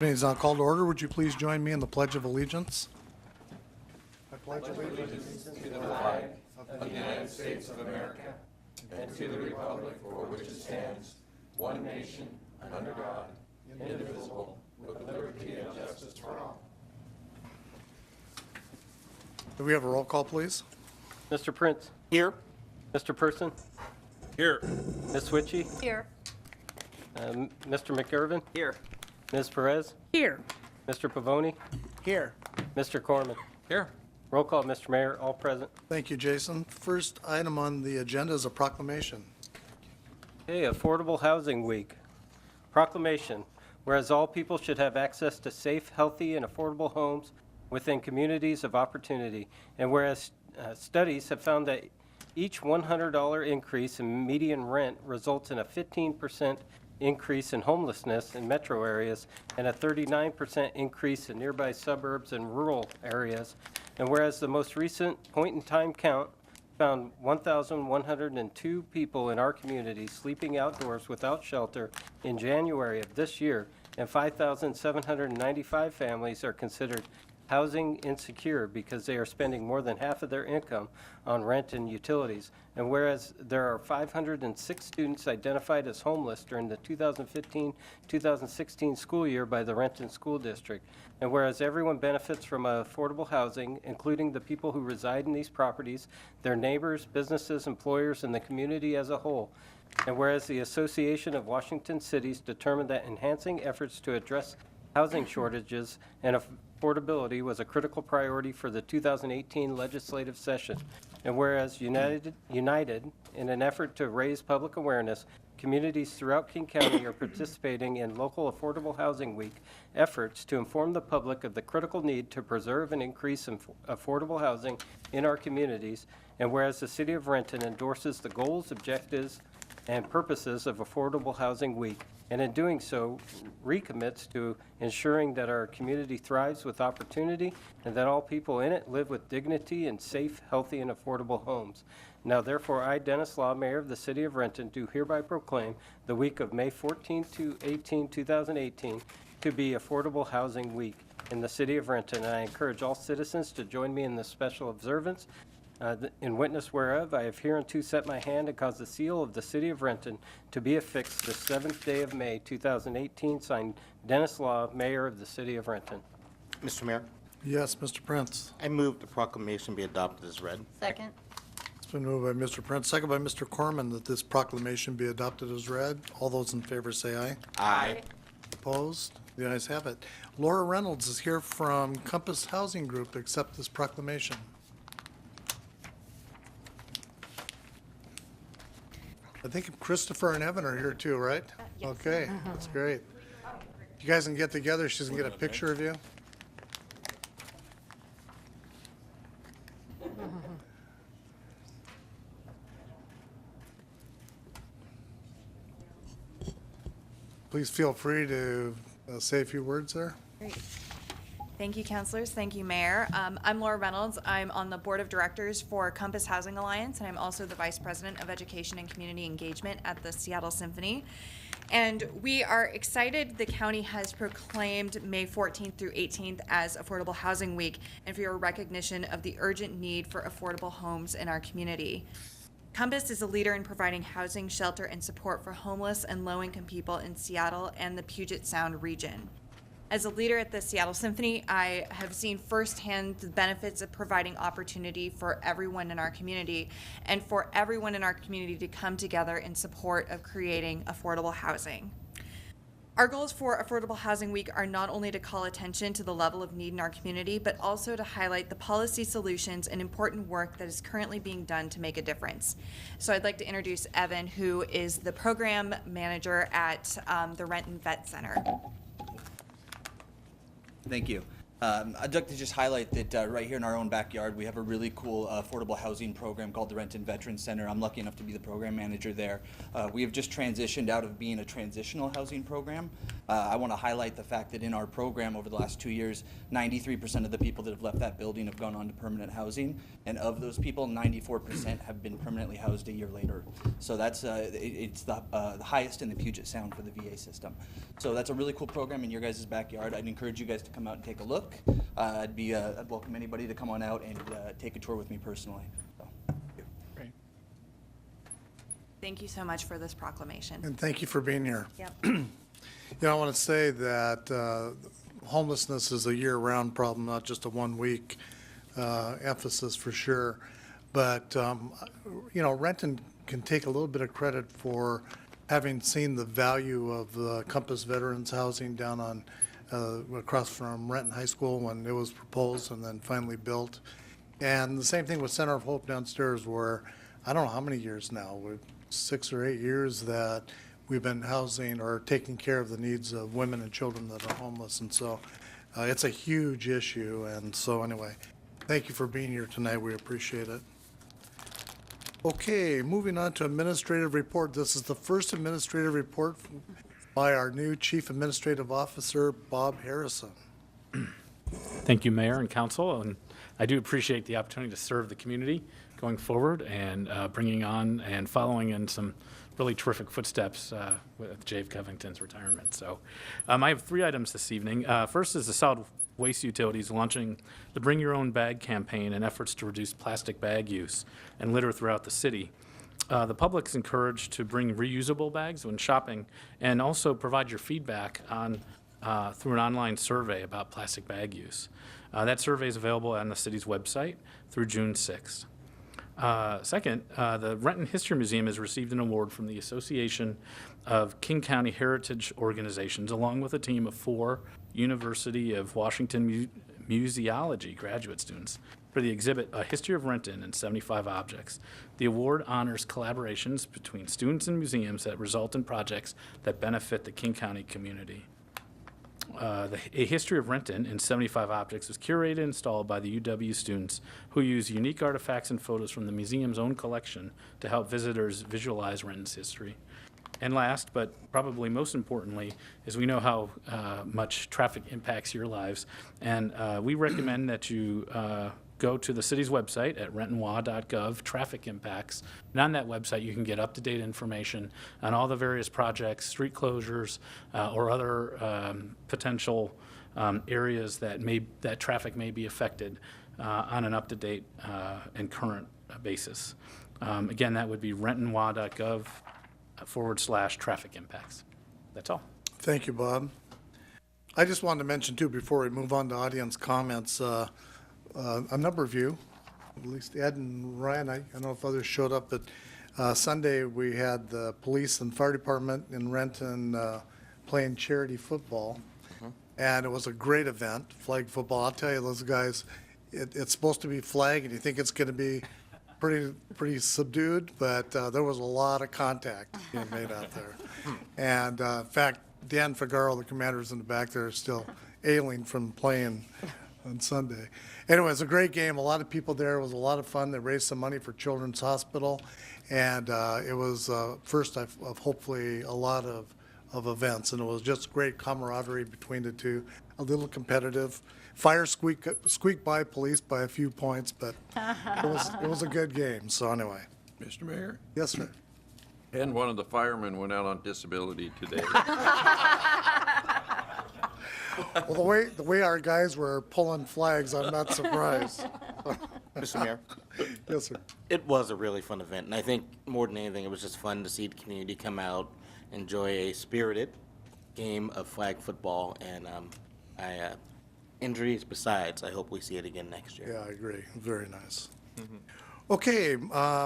Meeting is now called to order. Would you please join me in the Pledge of Allegiance? I pledge allegiance to the flag of the United States of America and to the republic for which it stands, one nation, under God, indivisible, with liberty and justice for all. Do we have a roll call, please? Mr. Prince? Here. Mr. Person? Here. Ms. Switchy? Here. Mr. McIrvin? Here. Ms. Perez? Here. Mr. Pavoni? Here. Mr. Corman? Here. Roll call, Mr. Mayor, all present. Thank you, Jason. First item on the agenda is a proclamation. Hey, Affordable Housing Week. Proclamation. Whereas all people should have access to safe, healthy, and affordable homes within communities of opportunity. And whereas studies have found that each $100 increase in median rent results in a 15% increase in homelessness in metro areas and a 39% increase in nearby suburbs and rural areas. And whereas the most recent point-in-time count found 1,102 people in our community sleeping outdoors without shelter in January of this year, and 5,795 families are considered housing insecure because they are spending more than half of their income on rent and utilities. And whereas there are 506 students identified as homeless during the 2015-2016 school year by the Renton School District, and whereas everyone benefits from affordable housing, including the people who reside in these properties, their neighbors, businesses, employers, and the community as a whole. And whereas the Association of Washington Cities determined that enhancing efforts to address housing shortages and affordability was a critical priority for the 2018 legislative session. And whereas united in an effort to raise public awareness, communities throughout King County are participating in local Affordable Housing Week efforts to inform the public of the critical need to preserve and increase affordable housing in our communities. And whereas the City of Renton endorses the goals, objectives, and purposes of Affordable Housing Week, and in doing so, recommits to ensuring that our community thrives with opportunity and that all people in it live with dignity in safe, healthy, and affordable homes. Now, therefore, I, Dennis Law, Mayor of the City of Renton, do hereby proclaim the week of May 14 to 18, 2018, to be Affordable Housing Week in the City of Renton, and I encourage all citizens to join me in this special observance. In witness whereof, I have hereunto set my hand and caused the seal of the City of Renton to be affixed the 7th day of May, 2018, signed Dennis Law, Mayor of the City of Renton. Mr. Mayor, Yes, Mr. Prince. I move the proclamation be adopted as read. Second. It's been moved by Mr. Prince, second by Mr. Corman, that this proclamation be adopted as read. All those in favor say aye. Aye. Opposed? The ayes have it. Laura Reynolds is here from Compass Housing Group to accept this proclamation. I think Christopher and Evan are here too, right? Yes. Okay, that's great. You guys can get together, she's gonna get a picture of you. Please feel free to say a few words there. Great. Thank you, councilors. Thank you, Mayor. I'm Laura Reynolds. I'm on the board of directors for Compass Housing Alliance, and I'm also the vice president of education and community engagement at the Seattle Symphony. And we are excited the county has proclaimed May 14th through 18th as Affordable Housing Week, and for your recognition of the urgent need for affordable homes in our community. Compass is a leader in providing housing, shelter, and support for homeless and low-income people in Seattle and the Puget Sound region. As a leader at the Seattle Symphony, I have seen firsthand the benefits of providing opportunity for everyone in our community and for everyone in our community to come together in support of creating affordable housing. Our goals for Affordable Housing Week are not only to call attention to the level of need in our community, but also to highlight the policy solutions and important work that is currently being done to make a difference. So I'd like to introduce Evan, who is the program manager at the Renton Vet Center. Thank you. I'd like to just highlight that right here in our own backyard, we have a really cool affordable housing program called the Renton Veterans Center. I'm lucky enough to be the program manager there. We have just transitioned out of being a transitional housing program I want to highlight the fact that in our program over the last 2 years, 93% of the people that have left that building have gone on to permanent housing, and of those people, 94% have been permanently housed a year later. So that's it's the highest in the Puget Sound for the VA system. So that's a really cool program in your guys' backyard. I'd encourage you guys to come out and take a look. I'd welcome anybody to come on out and take a tour with me personally. So, thank you. Great. Thank you so much for this proclamation. And thank you for being here. Yep. You know, I want to say that homelessness is a year-round problem, not just a one-week emphasis for sure. But, you know, Renton can take a little bit of credit for having seen the value of the Compass Veterans Housing down on across from Renton High School when it was proposed and then finally built. And the same thing with Center of Hope downstairs, where I don't know how many years now, 6 or 8 years that we've been housing or taking care of the needs of women and children that are homeless. And so it's a huge issue. And so anyway, thank you for being here tonight. We appreciate it. Okay, moving on to administrative report. This is the first administrative report by our new Chief Administrative Officer, Bob Harrison. Thank you, Mayor and Council, and I do appreciate the opportunity to serve the community going forward and bringing on and following in some really terrific footsteps with Jave Covington's retirement. So I have 3 items this evening. First is the Solid Waste Utilities launching the Bring Your Own Bag campaign in efforts to reduce plastic bag use and litter throughout the city. The public's encouraged to bring reusable bags when shopping and also provide your feedback on through an online survey about plastic bag use. That survey is available on the city's website through June 6th. Second, the Renton History Museum has received an award from the Association of King County Heritage Organizations, along with a team of 4 University of Washington museology graduate students for the exhibit A History of Renton and 75 Objects. The award honors collaborations between students and museums that result in projects that benefit the King County community. A History of Renton in 75 Objects was curated and installed by the UW students who use unique artifacts and photos from the museum's own collection to help visitors visualize Renton's history. And last, but probably most importantly, is we know how much traffic impacts your lives, and we recommend that you go to the city's website at rentonwa.gov, traffic impacts. And on that website, you can get up-to-date information on all the various projects, street closures, or other potential areas that traffic may be affected on an up-to-date and current basis. Again, that would be rentonwa.gov /traffic impacts. That's all. Thank you, Bob. I just wanted to mention, too, before we move on to audience comments, a number of you, at least Ed and Ryan, I don't know if others showed up, but Sunday we had the police and fire department in Renton playing charity football. And it was a great event, flag football. I'll tell you, those guys, it's supposed to be flag, and you think it's going to be pretty subdued, but there was a lot of contact being made out there. And in fact, Dan Figaro, the commander's in the back there, is still ailing from playing on Sunday. Anyway, it was a great game. A lot of people there. It was a lot of fun. They raised some money for Children's Hospital, and it was first of hopefully a lot of events, and it was just great camaraderie between the two. A little competitive. Fire squeaked by police by a few points, but it was a good game. So anyway, Mr. Mayor, yes, sir. and one of the firemen went out on disability today. Well, the way our guys were pulling flags, I'm not surprised. Mr. Mayor, Yes, sir. it was a really fun event, and I think more than anything, it was just fun to see the community come out, enjoy a spirited game of flag football, and injuries besides, I hope we see it again next year. Yeah, I agree. Very nice. Okay,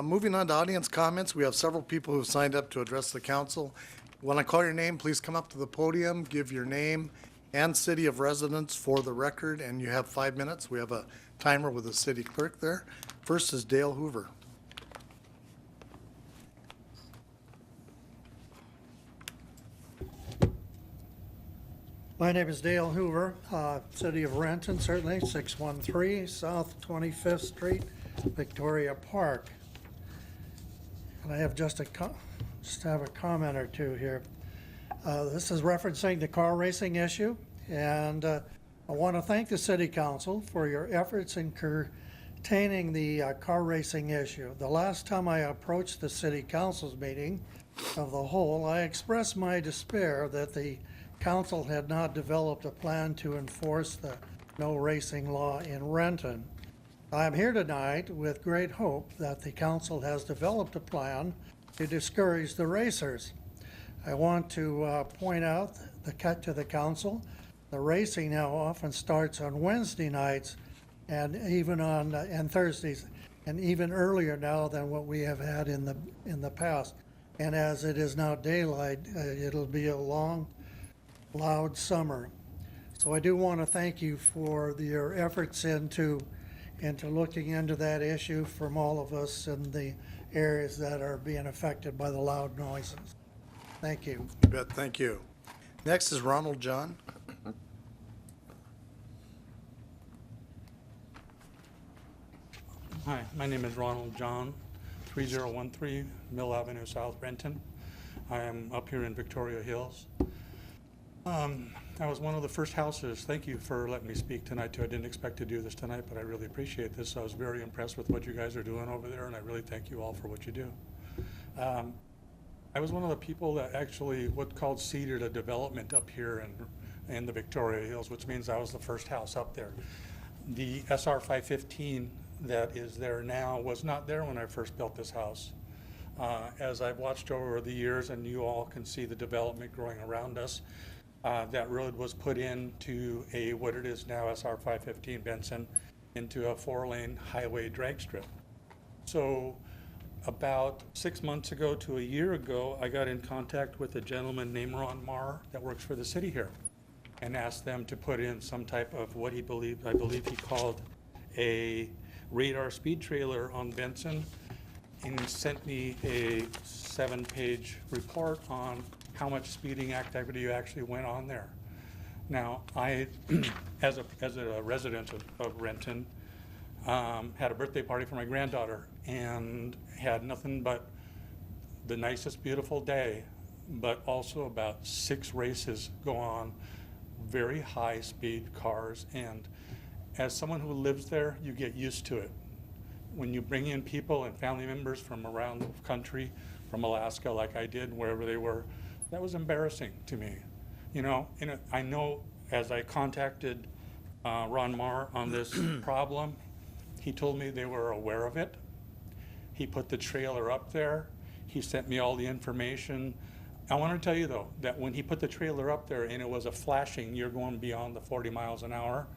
moving on to audience comments. We have several people who have signed up to address the council. When I call your name, please come up to the podium, give your name and city of residence for the record, and you have 5 minutes. We have a timer with the city clerk there. First is Dale Hoover. My name is Dale Hoover, City of Renton, certainly, 613 South 25th Street, Victoria Park. And I have just have a comment or two here. This is referencing the car racing issue, and I want to thank the City Council for your efforts in containing the car racing issue. The last time I approached the City Council's meeting of the whole, I expressed my despair that the council had not developed a plan to enforce the no racing law in Renton. I am here tonight with great hope that the council has developed a plan to discourage the racers. I want to point out to the council, the racing now often starts on Wednesday nights and even on and Thursdays, and even earlier now than what we have had in the past. And as it is now daylight, it'll be a long, loud summer. So I do want to thank you for your efforts into looking into that issue from all of us in the areas that are being affected by the loud noises. Thank you. You bet, thank you. Next is Ronald John. Hi, my name is Ronald John, 3013 Mill Avenue, South Renton. I am up here in Victoria Hills. I was one of the first houses. Thank you for letting me speak tonight too. I didn't expect to do this tonight, but I really appreciate this. I was very impressed with what you guys are doing over there, and I really thank you all for what you do. I was one of the people that actually what called seeded a development up here in the Victoria Hills, which means I was the first house up there. The SR 515 that is there now was not there when I first built this house. As I've watched over the years, and you all can see the development growing around us, that road was put into what it is now, SR 515 Benson, into a 4-lane highway drag strip. So about 6 months ago to a year ago, I got in contact with a gentleman named Ron Marr that works for the city here, and asked them to put in some type of what I believe he called a radar speed trailer on Benson, and he sent me a 7-page report on how much speeding activity actually went on there. Now, I, as a resident of Renton, had a birthday party for my granddaughter and had nothing but the nicest, beautiful day, but also about 6 races go on, very high-speed cars. And as someone who lives there, you get used to it. When you bring in people and family members from around the country, from Alaska like I did, wherever they were, that was embarrassing to me. You know, and I know as I contacted Ron Marr on this problem, he told me they were aware of it. He put the trailer up there. He sent me all the information. I want to tell you though, that when he put the trailer up there and it was a flashing, you're going beyond the 40 miles an hour,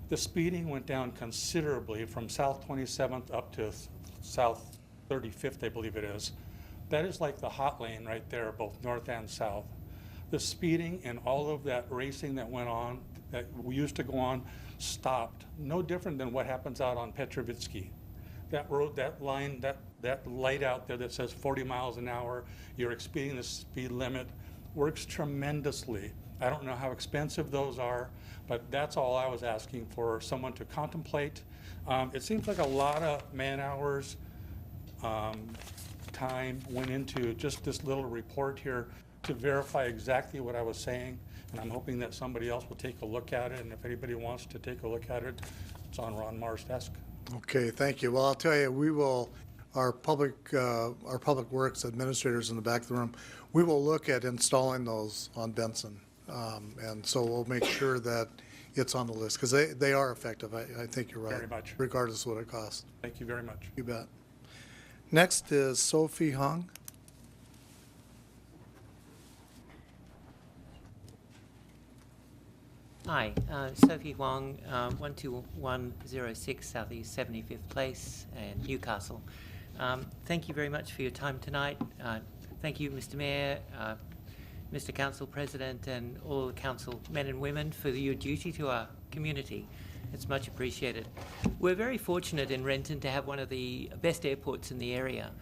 the speeding went down considerably from South 27th up to South 35th, I believe it is. That is like the hot lane right there, both north and south. The speeding and all of that racing that went on, that we used to go on, stopped. No different than what happens out on Petrovitsky. That road, that line, that light out there that says 40 miles an hour, you're exceeding the speed limit, works tremendously. I don't know how expensive those are, but that's all I was asking for, someone to contemplate. It seems like a lot of man hours, time went into just this little report here to verify exactly what I was saying, and I'm hoping that somebody else will take a look at it, and if anybody wants to take a look at it, it's on Ron Marr's desk. Okay, thank you. Well, I'll tell you, we will, our public works administrators in the back of the room, we will look at installing those on Benson. And so we'll make sure that it's on the list, because they are effective. I think you're right. Very much. Regardless of what it costs. Thank you very much. You bet. Next is Sophie Hung. Hi, Sophie Huang, 12106 Southeast 75th Place, and Newcastle. Thank you very much for your time tonight. Thank you, Mr. Mayor, Mr. Council President, and all the council men and women for your duty to our community. It's much appreciated. We're very fortunate in Renton to have one of the best airports in the area.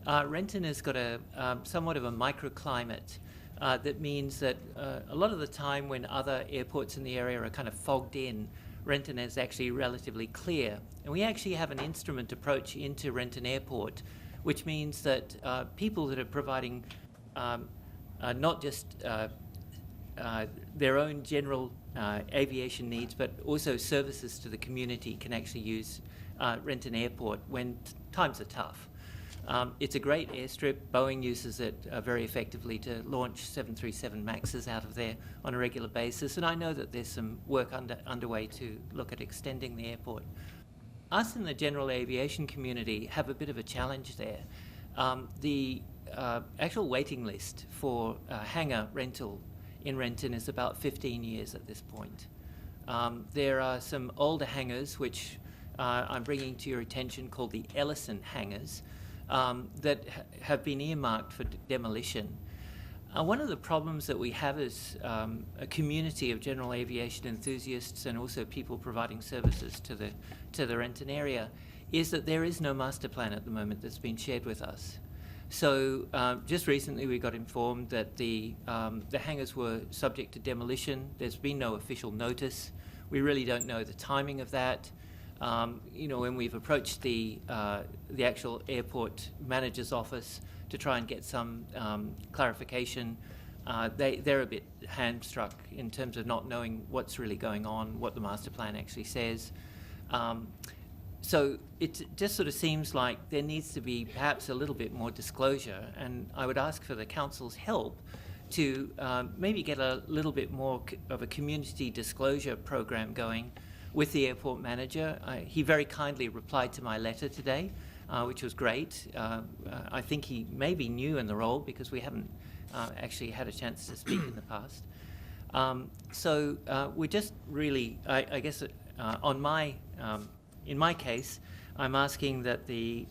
Renton has got a somewhat of a microclimate that means that a lot of the time when other airports in the area are kind of fogged in, Renton is actually relatively clear. And we actually have an instrument approach into Renton Airport, which means that people that are providing not just their own general aviation needs, but also services to the community can actually use Renton Airport when times are tough. It's a great airstrip. Boeing uses it very effectively to launch 737 MAXs out of there on a regular basis, and I know that there's some work underway to look at extending the airport. Us in the general aviation community have a bit of a challenge there. The actual waiting list for hangar rental in Renton is about 15 years at this point. There are some older hangars which I'm bringing to your attention called the Ellison hangars that have been earmarked for demolition. One of the problems that we have as a community of general aviation enthusiasts and also people providing services to the Renton area is that there is no master plan at the moment that's been shared with us. So just recently we got informed that the hangars were subject to demolition. There's been no official notice. We really don't know the timing of that. When we've approached the actual airport manager's office to try and get some clarification, they're a bit hamstruck in terms of not knowing what's really going on, what the master plan actually says. So it just sort of seems like there needs to be perhaps a little bit more disclosure, and I would ask for the council's help to maybe get a little bit more of a community disclosure program going with the airport manager. He very kindly replied to my letter today, which was great. I think he may be new in the role because we haven't actually had a chance to speak in the past. So we're just really, I guess, in my case, I'm asking that the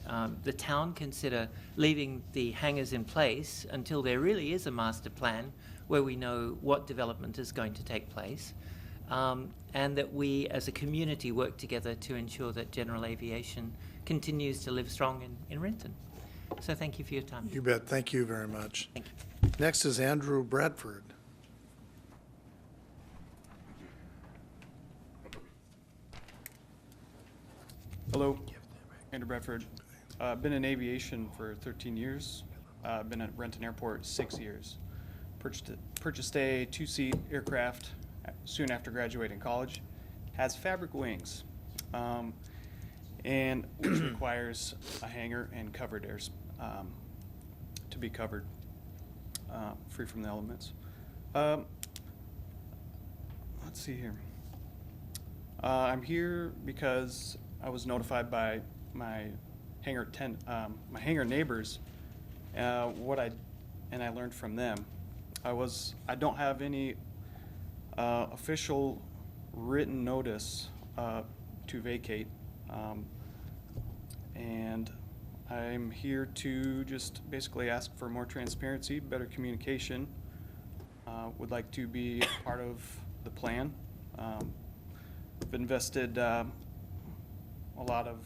town consider leaving the hangars in place until there really is a master plan where we know what development is going to take place, and that we as a community work together to ensure that general aviation continues to live strong in Renton. So thank you for your time. You bet. Thank you very much. Thank you. Next is Andrew Bradford. Hello, Andrew Bradford. Been in aviation for 13 years. Been at Renton Airport 6 years. Purchased a two-seat aircraft soon after graduating college. Has fabric wings, and which requires a hangar and covered airs to be covered, free from the elements. Let's see here. I'm here because I was notified by my hangar neighbors what I learned from them. I don't have any official written notice to vacate, and I'm here to just basically ask for more transparency, better communication. Would like to be part of the plan. I've invested a lot of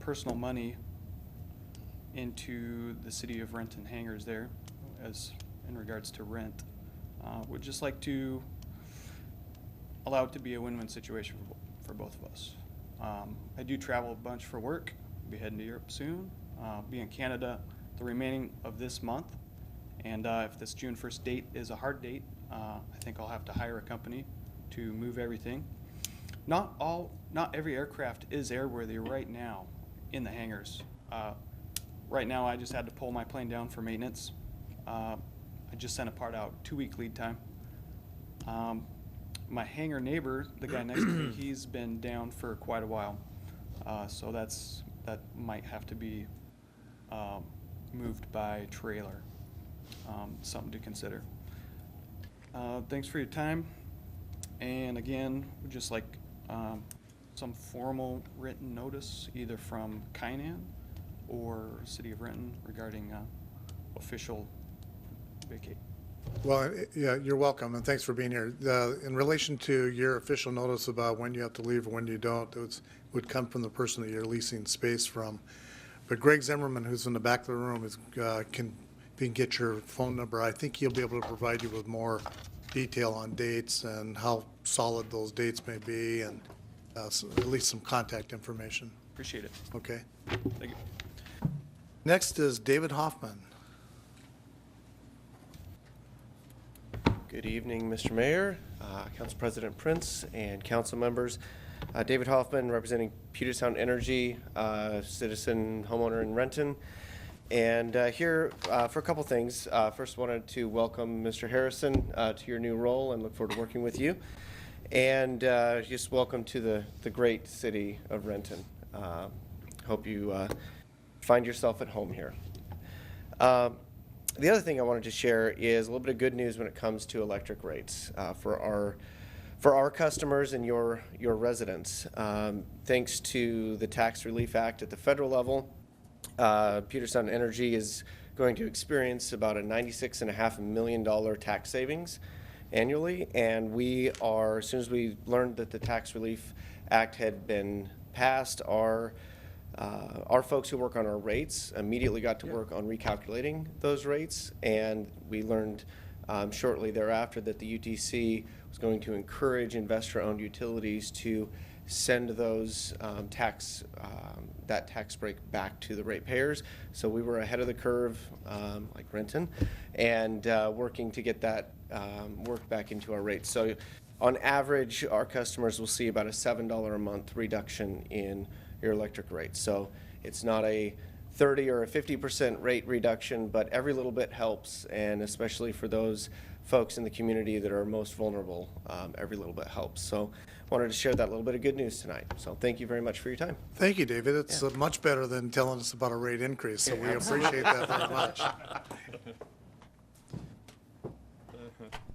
personal money into the city of Renton hangars there, as in regards to rent. Would just like to allow it to be a win-win situation for both of us. I do travel a bunch for work. I'll be heading to Europe soon. Be in Canada the remaining of this month. And if this June 1st date is a hard date, I think I'll have to hire a company to move everything. Not every aircraft is airworthy right now in the hangars. Right now, I just had to pull my plane down for maintenance. I just sent a part out, 2-week lead time. My hangar neighbor, the guy next to me, he's been down for quite a while. So that might have to be moved by trailer. Something to consider. Thanks for your time. And again, we'd just like some formal written notice, either from Kainan or City of Renton regarding official vacate. Well, yeah, you're welcome, and thanks for being here. In relation to your official notice about when you have to leave or when you don't, it would come from the person that you're leasing space from. But Greg Zimmerman, who's in the back of the room, can get your phone number. I think he'll be able to provide you with more detail on dates and how solid those dates may be, and at least some contact information. Appreciate it. Okay. Thank you. Next is David Hoffman. Good evening, Mr. Mayor, Council President Prince, and council members. David Hoffman, representing Puget Sound Energy, citizen homeowner in Renton. And here for a couple things. First, wanted to welcome Mr. Harrison to your new role and look forward to working with you. And just welcome to the great city of Renton. Hope you find yourself at home here. The other thing I wanted to share is a little bit of good news when it comes to electric rates for our customers and your residents. Thanks to the Tax Relief Act at the federal level, Puget Sound Energy is going to experience about a $96.5 million tax savings annually, and we are, as soon as we learned that the Tax Relief Act had been passed, our folks who work on our rates immediately got to work on recalculating those rates, and we learned shortly thereafter that the UTC was going to encourage investor-owned utilities to send those that tax break back to the ratepayers. So we were ahead of the curve, like Renton, and working to get that work back into our rates. So on average, our customers will see about a $7 a month reduction in your electric rates. So it's not a 30 or a 50% rate reduction, but every little bit helps, and especially for those folks in the community that are most vulnerable, every little bit helps. So wanted to share that little bit of good news tonight. So thank you very much for your time. Thank you, David. It's much better than telling us about a rate increase, so we appreciate that very much.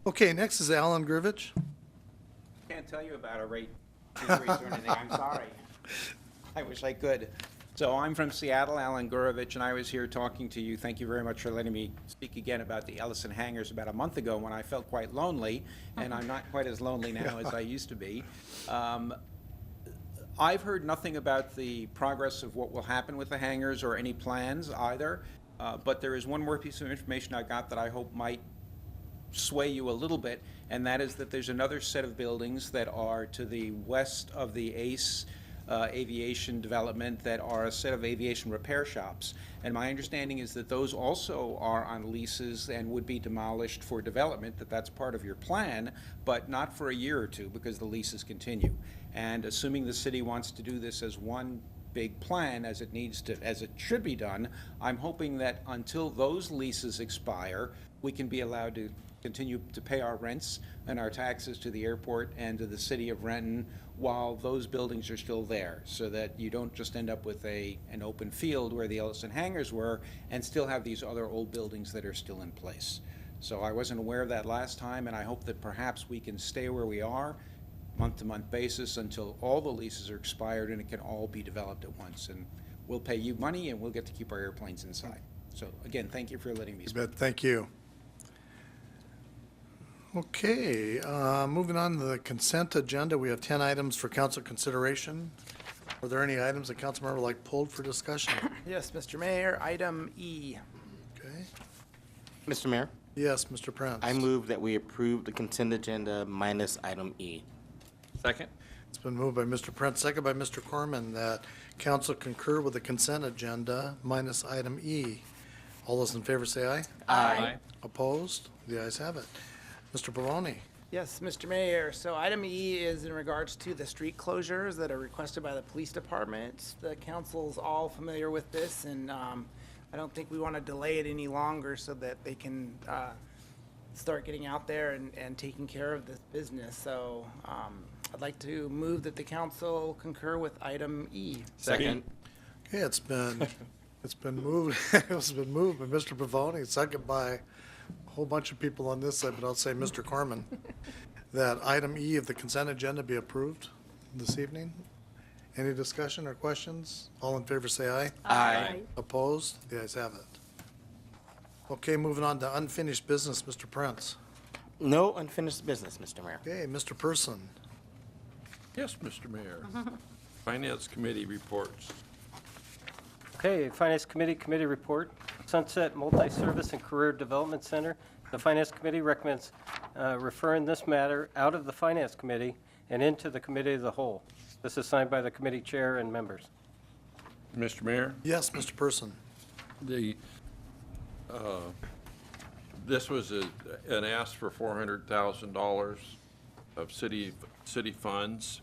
Okay, next is Alan Grivich. Can't tell you about a rate increase or anything, I'm sorry. I wish I could. So I'm from Seattle, Alan Gurovich, and I was here talking to you. Thank you very much for letting me speak again about the Ellison Hangars about a month ago when I felt quite lonely, and I'm not quite as lonely now as I used to be. I've heard nothing about the progress of what will happen with the hangars or any plans either, but there is one more piece of information I got that I hope might sway you a little bit, and that is that there's another set of buildings that are to the west of the ACE aviation development that are a set of aviation repair shops. And my understanding is that those also are on leases and would be demolished for development, that's part of your plan, but not for a year or two because the leases continue. And assuming the city wants to do this as one big plan as it should be done, I'm hoping that until those leases expire, we can be allowed to continue to pay our rents and our taxes to the airport and to the city of Renton while those buildings are still there, so that you don't just end up with an open field where the Ellison Hangars were and still have these other old buildings that are still in place. So I wasn't aware of that last time, and I hope that perhaps we can stay where we are month-to-month basis until all the leases are expired and it can all be developed at once. And we'll pay you money and we'll get to keep our airplanes inside. So again, thank you for letting me speak. Thank you. Okay, moving on to the consent agenda, we have 10 items for council consideration. Are there any items that council member would like pulled for discussion? Yes, Mr. Mayor, item E. Okay. Mr. Mayor, Yes, Mr. Prince. I move that we approve the consent agenda minus item E. Second? It's been moved by Mr. Prince, second by Mr. Corman, that council concur with the consent agenda minus item E. All those in favor say aye. Aye. Opposed? The ayes have it. Mr. Barone. Yes, Mr. Mayor, so item E is in regards to the street closures that are requested by the police department. The council's all familiar with this, and I don't think we want to delay it any longer so that they can start getting out there and taking care of this business. So I'd like to move that the council concur with item E. Second? Okay, it's been moved, it's been moved by Mr. Pavoni, second by a whole bunch of people on this side, but I'll say Mr. Corman, that item E of the consent agenda be approved this evening. Any discussion or questions? All in favor say aye. Aye. Opposed? The ayes have it. Okay, moving on to unfinished business, Mr. Prince. No unfinished business, Mr. Mayor. Okay, Mr. Person. Yes, Mr. Mayor. Finance Committee reports. Okay, Finance Committee report. Sunset Multi-Service and Career Development Center. The Finance Committee recommends referring this matter out of the Finance Committee and into the Committee of the Whole. This is signed by the committee chair and members. Mr. Mayor, Yes, Mr. Person. the This was an ask for $400,000 of city funds.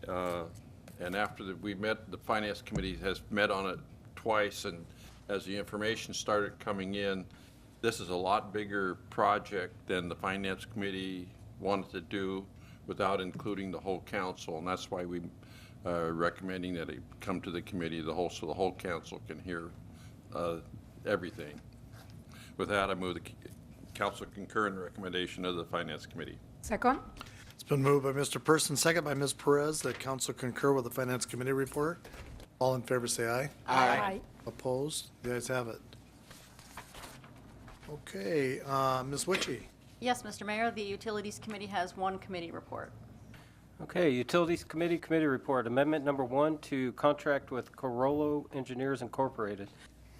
And after we met, the Finance Committee has met on it twice, and as the information started coming in, this is a lot bigger project than the Finance Committee wanted to do without including the whole council, and that's why we are recommending that it come to the committee, so the whole council can hear everything. With that, I move the council concur in the recommendation of the Finance Committee. Second? It's been moved by Mr. Person, second by Ms. Perez, that council concur with the Finance Committee report. All in favor, say aye. Aye. Opposed? The ayes have it. Okay, Ms. Witchy. Yes, Mr. Mayor, the Utilities Committee has one committee report. Okay, Utilities Committee report, Amendment Number 1 to contract with Corollo Engineers Incorporated.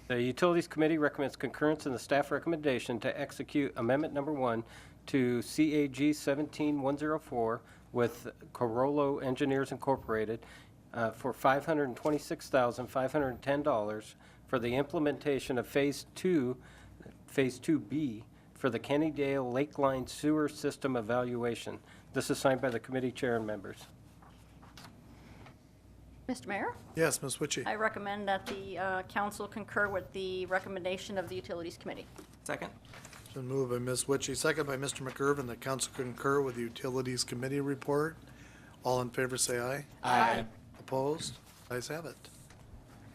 The Utilities Committee recommends concurrence in the staff recommendation to execute Amendment Number 1 to CAG 17104 with Corollo Engineers Incorporated for $526,510 for the implementation of Phase 2B for the Kennydale Lakeline Sewer System Evaluation. This is signed by the committee chair and members. Mr. Mayor, Yes, Ms. Witchy. I recommend that the council concur with the recommendation of the Utilities Committee. Second? It's been moved by Ms. Witchy, second by Mr. McIrvin, that council concur with the Utilities Committee report. All in favor, say aye. Aye. Opposed? Ayes have it.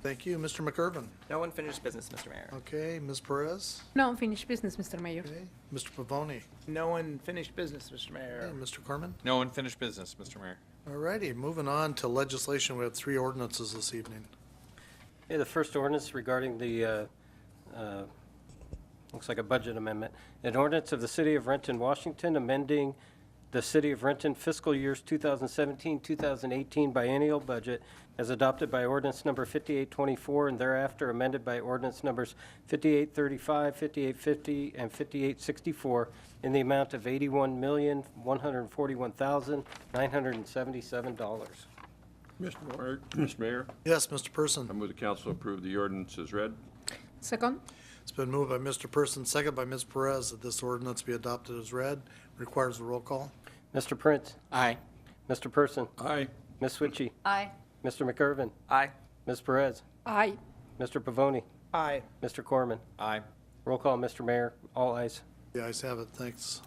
Thank you. Mr. McIrvin. No unfinished business, Mr. Mayor. Okay, Ms. Perez. No unfinished business, Mr. Mayor. Okay, Mr. Pavoni. No unfinished business, Mr. Mayor. Okay, Mr. Corman. No unfinished business, Mr. Mayor. All righty, moving on to legislation. We have 3 ordinances this evening. Okay, the first ordinance regarding the, looks like a budget amendment. An ordinance of the City of Renton, Washington, amending the City of Renton fiscal years 2017-2018 biennial budget as adopted by ordinance number 5824 and thereafter amended by ordinance numbers 5835, 5850, and 5864 in the amount of $81,141,977. Mr. Mayor, Yes, Mr. Person. I move the council approve the ordinance as read. Second? It's been moved by Mr. Person, second by Ms. Perez, that this ordinance be adopted as read. Requires a roll call. Mr. Prince, Aye. Mr. Person, Aye. Ms. Witchy, Aye. Mr. McIrvin, Aye. Ms. Perez, Aye. Mr. Pavoni, Aye. Mr. Corman. Aye. Roll call, Mr. Mayor, all ayes. The ayes have it. Thanks.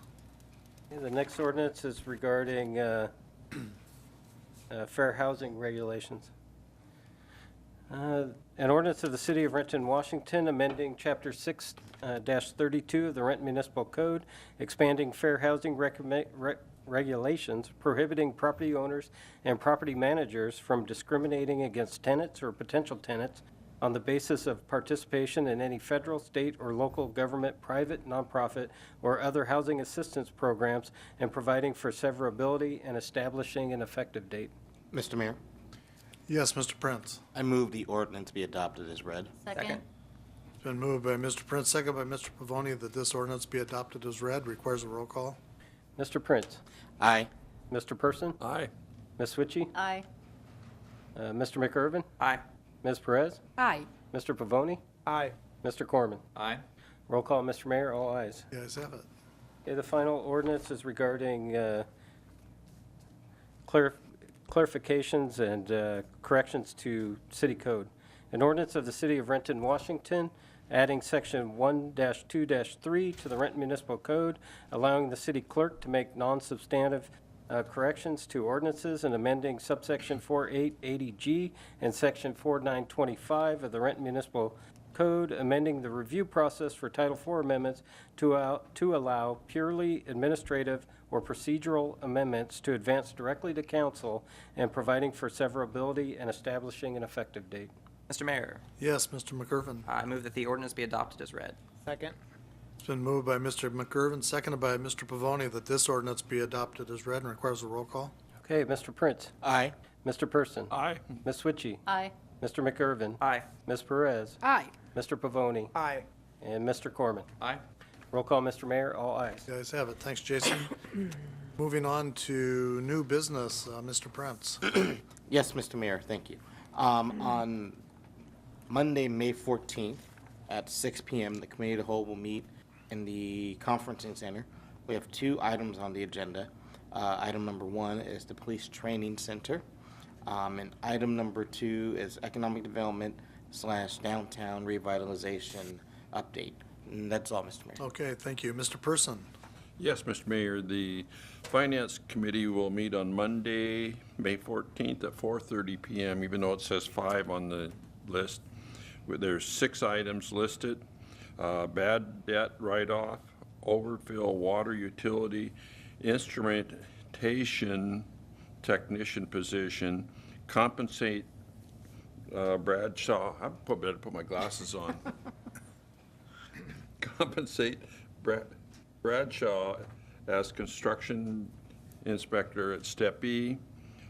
Okay, the next ordinance is regarding fair housing regulations. An ordinance of the City of Renton, Washington, amending Chapter 6-32 of the Renton Municipal Code, expanding fair housing regulations, prohibiting property owners and property managers from discriminating against tenants or potential tenants on the basis of participation in any federal, state, or local government, private, nonprofit, or other housing assistance programs, and providing for severability and establishing an effective date. Mr. Mayor, Yes, Mr. Prince. I move the ordinance be adopted as read. Second? It's been moved by Mr. Prince, second by Mr. Pavoni, that this ordinance be adopted as read. Requires a roll call. Mr. Prince, Aye. Mr. Person, Aye. Ms. Witchy, Aye. Mr. McIrvin, Aye. Ms. Perez, Aye. Mr. Pavoni, Aye. Mr. Corman. Aye. Roll call, Mr. Mayor, all ayes. The ayes have it. Okay, the final ordinance is regarding clarifications and corrections to city code. An ordinance of the City of Renton, Washington, adding section 1-2-3 to the Renton Municipal Code, allowing the city clerk to make non-substantive corrections to ordinances and amending subsection 4880G and section 4925 of the Renton Municipal Code, amending the review process for Title IV amendments to allow purely administrative or procedural amendments to advance directly to council, and providing for severability and establishing an effective date. Mr. Mayor, Yes, Mr. McIrvin. I move that the ordinance be adopted as read. Second? It's been moved by Mr. McIrvin, seconded by Mr. Pavoni, that this ordinance be adopted as read and requires a roll call. Okay, Mr. Prince, Aye. Mr. Person, Aye. Ms. Witchy, Aye. Mr. McIrvin, Aye. Ms. Perez, Aye. Mr. Pavoni, Aye. and Mr. Corman. Aye. Roll call, Mr. Mayor, all ayes. The ayes have it. Thanks, Jason. Moving on to new business, Mr. Prince. Yes, Mr. Mayor, thank you. On Monday, May 14th, at 6 p.m., the Committee of the Whole will meet in the conferencing center. We have 2 items on the agenda. Item number 1 is the police training center. And item number 2 is economic development / downtown revitalization update. And that's all, Mr. Mayor. Okay, thank you. Mr. Person? Yes, Mr. Mayor, the Finance Committee will meet on Monday, May 14th at 4:30 PM, even though it says 5 on the list. There's 6 items listed: bad debt write-off, overfill water utility, instrumentation technician position, compensate Bradshaw, I better put my glasses on. Compensate Bradshaw as construction inspector at Step E,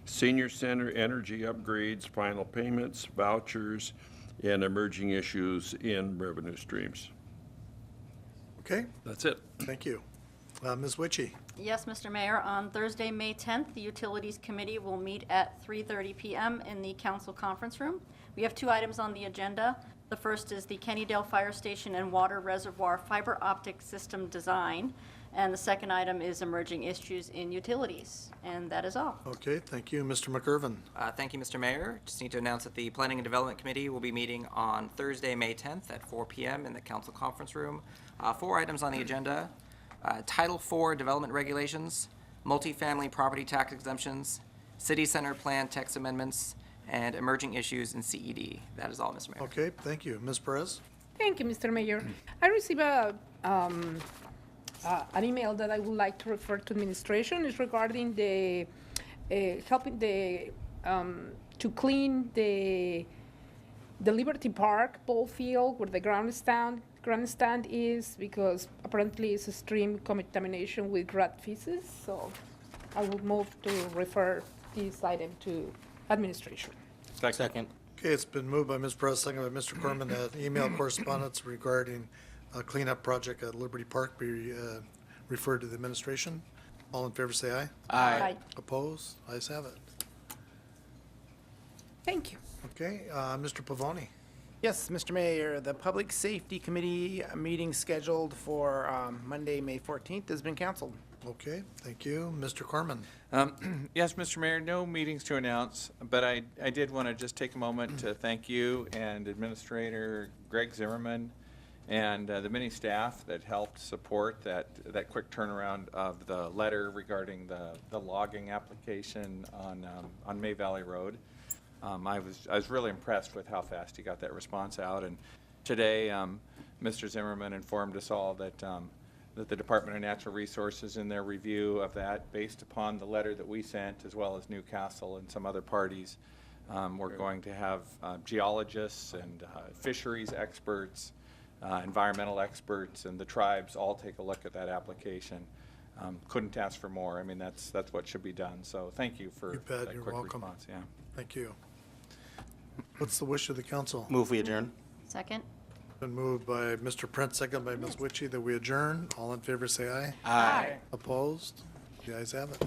senior center energy upgrades, final payments, vouchers, and emerging issues in revenue streams. Okay, That's it. thank you. Ms. Witchy? Yes, Mr. Mayor, on Thursday, May 10th, the Utilities Committee will meet at 3:30 PM in the council conference room. We have 2 items on the agenda. The first is the Kennydale Fire Station and Water Reservoir Fiber Optic System Design, and the second item is emerging issues in utilities, and that is all. Okay, thank you. Mr. McIrvin? Thank you, Mr. Mayor. Just need to announce that the Planning and Development Committee will be meeting on Thursday, May 10th at 4 PM in the council conference room. 4 items on the agenda: Title IV Development Regulations, Multifamily Property Tax Exemptions, City Center Plan Text Amendments, and Emerging Issues in CED. That is all, Mr. Mayor. Okay, thank you. Ms. Perez? Thank you, Mr. Mayor. I received an email that I would like to refer to administration. It's regarding the helping the to clean the Liberty Park ball field where the grandstand is, because apparently it's extreme contamination with rat feces. So I would move to refer this item to administration. Second. Okay, it's been moved by Ms. Perez, second by Mr. Corman, that email correspondence regarding a cleanup project at Liberty Park be referred to the administration. All in favor, say aye. Aye. Opposed? Ayes have it. Thank you. Okay, Mr. Pavoni? Yes, Mr. Mayor, the Public Safety Committee meeting scheduled for Monday, May 14th has been canceled. Okay, thank you. Mr. Corman? Yes, Mr. Mayor, no meetings to announce, but I did want to just take a moment to thank you and Administrator Greg Zimmerman and the many staff that helped support that quick turnaround of the letter regarding the logging application on May Valley Road. I was really impressed with how fast he got that response out, and today Mr. Zimmerman informed us all that the Department of Natural Resources, in their review of that, based upon the letter that we sent, as well as Newcastle and some other parties, we're going to have geologists and fisheries experts, environmental experts, and the tribes all take a look at that application. Couldn't ask for more. I mean, that's what should be done. So thank you for that You're quick welcome. response. Yeah. Thank you. What's the wish of the council? Move we adjourn. Second? Been moved by Mr. Prince, second by Ms. Witchy, that we adjourn. All in favor, say aye. Aye. Opposed? The ayes have it.